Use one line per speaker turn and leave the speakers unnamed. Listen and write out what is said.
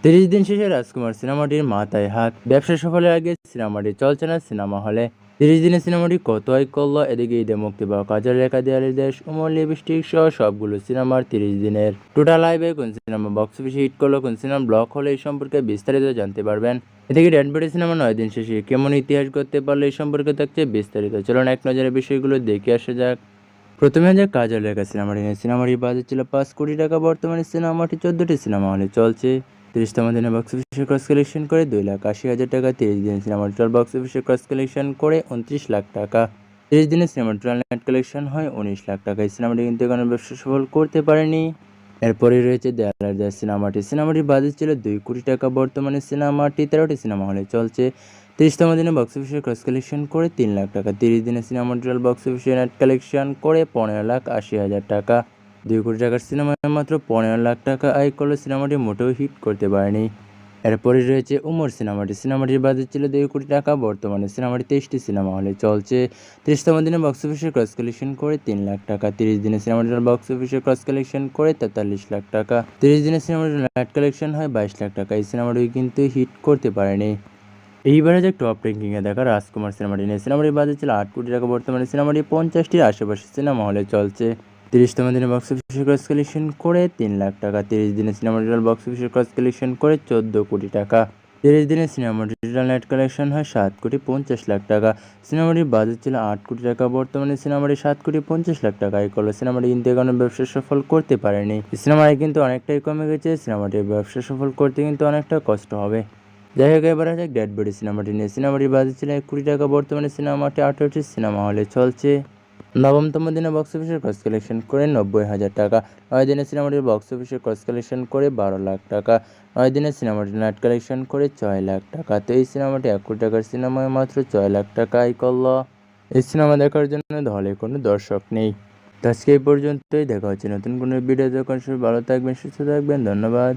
30 দিন শেষে রাজকুমার সিনেমাটির মাথায় হাত। ব্যবসা সফলের আগে সিনেমাটি চলছে না সিনেমা হলে। 30 দিনে সিনেমাটি কত আয় করলো? এদিকে ঈদে মুক্তি পাওয়া কাজল রেখা, দেয়ালের দেশ, ওমর লিপস্টিক সহ সবগুলো সিনেমার 30 দিনের টোটাল আয় ব্যয়, কোন সিনেমা বক্স অফিসে হিট করলো, কোন সিনেমা ব্লক হলো, এই সম্পর্কে বিস্তারিত জানতে পারবেন। এদিকে ড্যাডবেডি সিনেমা 9 দিন শেষে কেমন ইতিহাস করতে পারলো, এই সম্পর্কে থাকছে বিস্তারিত। চলুন এক নজরে বিষয়গুলো দেখে আসা যাক। প্রথমে যে কাজল রেখা সিনেমাটি নিয়ে, সিনেমাটির বাজেট ছিল 5 কোটি টাকা। বর্তমানে সিনেমাটি 14টি সিনেমা হলে চলছে। 30তম দিনে বক্স অফিসে ক্রস কালেকশন করে 2,80,000 টাকা। 30 দিনে সিনেমাটি টোটাল বক্স অফিসে ক্রস কালেকশন করে 29 লাখ টাকা। 30 দিনে সিনেমার টোটাল নেট কালেকশন হয় 19 লাখ টাকা। এই সিনেমাটি কিন্তু এখনো ব্যবসা সফল করতে পারেনি। এরপরেই রয়েছে দেয়ালের দেশ সিনেমাটির বাজেট ছিল 2 কোটি টাকা। বর্তমানে সিনেমাটি 13টি সিনেমা হলে চলছে। 30তম দিনে বক্স অফিসে ক্রস কালেকশন করে 3 লাখ টাকা। 30 দিনে সিনেমার টোটাল বক্স অফিসে নেট কালেকশন করে 15,80,000 টাকা। 2 কোটি টাকার সিনেমায় মাত্র 15 লাখ টাকা আয় করলে সিনেমাটি মোটেও হিট করতে পারেনি। এরপরই রয়েছে ওমর সিনেমাটির বাজেট ছিল 2 কোটি টাকা। বর্তমানে সিনেমাটি 23টি সিনেমা হলে চলছে। 30তম দিনে বক্স অফিসে ক্রস কালেকশন করে 3 লাখ টাকা। 30 দিনে সিনেমাটির বক্স অফিসে ক্রস কালেকশন করে 43 লাখ টাকা। 30 দিনে সিনেমাটির নেট কালেকশন হয় 22 লাখ টাকা। এই সিনেমাটি কিন্তু হিট করতে পারেনি। এইবারে যে টপ র্যাঙ্কিংয়ে দেখা রাজকুমার সিনেমাটি নিয়ে, সিনেমাটির বাজেট ছিল 8 কোটি টাকা। বর্তমানে সিনেমাটি 50টির আশেপাশে সিনেমা হলে চলছে। 30তম দিনে বক্স অফিসে ক্রস কালেকশন করে 3 লাখ টাকা। 30 দিনে সিনেমাটির টোটাল বক্স অফিসে ক্রস কালেকশন করে 14 কোটি টাকা। 30 দিনে সিনেমাটির টোটাল নেট কালেকশন হয় 7 কোটি 50 লাখ টাকা। সিনেমাটির বাজেট ছিল 8 কোটি টাকা। বর্তমানে সিনেমাটি 7 কোটি 50 লাখ টাকা আয় করলো। সিনেমাটি কিন্তু এখনো ব্যবসা সফল করতে পারেনি। সিনেমার আয় কিন্তু অনেকটাই কমে গেছে। সিনেমাটির ব্যবসা সফল করতে কিন্তু অনেকটা কষ্ট হবে। যাই হোক, এবার আছে ড্যাডবেডি সিনেমাটি নিয়ে, সিনেমাটির বাজেট ছিল 1 কোটি টাকা। বর্তমানে সিনেমাটি 18টি সিনেমা হলে চলছে। 9তম দিনে বক্স অফিসে ক্রস কালেকশন করে 90,000 টাকা। 9 দিনে সিনেমাটির বক্স অফিসে ক্রস কালেকশন করে 12 লাখ টাকা। 9 দিনে সিনেমাটির নেট কালেকশন করে 6 লাখ টাকা। তো এই সিনেমাটি 1 কোটি টাকার সিনেমায় মাত্র 6 লাখ টাকা আয় করলো। এই সিনেমা দেখার জন্য হলে কোনো দর্শক নেই। তো আজকে এই পর্যন্তই। দেখা হচ্ছে নতুন কোনো ভিডিও। যখন সবাই ভালো থাকবেন, সুস্থ থাকবেন। ধন্যবাদ।